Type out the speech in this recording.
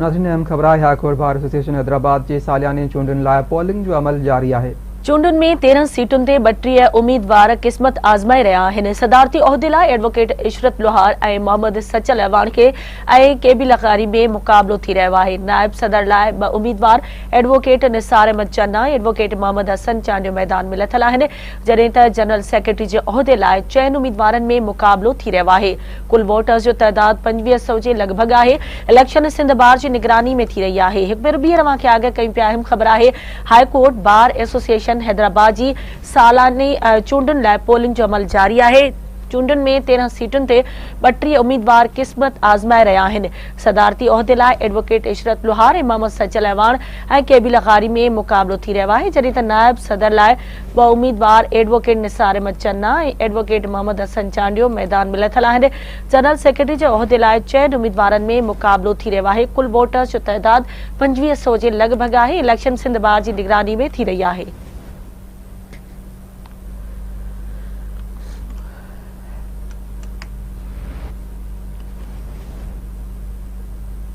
नाज़रीन अहम ख़बर आहे high court bar association Hyderabad जे सालियानी चूंडुनि लाइ पोलिंग जो अमल जारी आहे। चूंडुनि में 13 सीटुनि ते 32 उम्मीदवार क़िस्मत आज़माए रहिया आहिनि। सदारती उहिदे लाइ एडवोकेट इशरत लोहार ऐं मोहम्मद सचल अहवान खे ऐं केबिल अखारी में मुक़ाबलो थी रहियो आहे। नायब सदर लाइ 2 उम्मीदवार एडवोकेट निसार अहमद चन्ना ऐं एडवोकेट मोहम्मद हसन चांडियो मैदान में लथल आहिनि, जॾहिं त जनरल सेक्रेटरी जे उहिदे लाइ 4 उम्मीदवारनि में मुक़ाबलो थी रहियो आहे। कुल वोटर्स जो तइदाद 2500 जे लॻभॻि आहे। इलेक्शन सिंध बार जी निगरानी में थी रही आहे। हिकु भेरो ॿीहर तव्हांखे आगाह कयूं पिया। अहम ख़बर आहे high court bar association Hyderabad जी सालानी चूंडुनि लाइ पोलिंग जो अमल जारी आहे। चूंडुनि में 13 सीटुनि ते 32 उम्मीदवार क़िस्मत आज़माए रहिया आहिनि। सदारती उहिदे लाइ एडवोकेट इशरत लोहार ऐं मोहम्मद सचल अहवान ऐं केबिल अखारी में मुक़ाबलो थी रहियो आहे, जॾहिं त नायब सदर लाइ 2 उम्मीदवार एडवोकेट निसार अहमद चन्ना ऐं एडवोकेट मोहम्मद हसन चांडियो मैदान में लथल आहिनि। जनरल सेक्रेटरी जे उहिदे लाइ 4 उम्मीदवारनि में मुक़ाबलो थी रहियो आहे। कुल वोटर्स जो तइदाद 2500 जे लॻभॻि आहे। इलेक्शन सिंध बार जी निगरानी में थी रही आहे।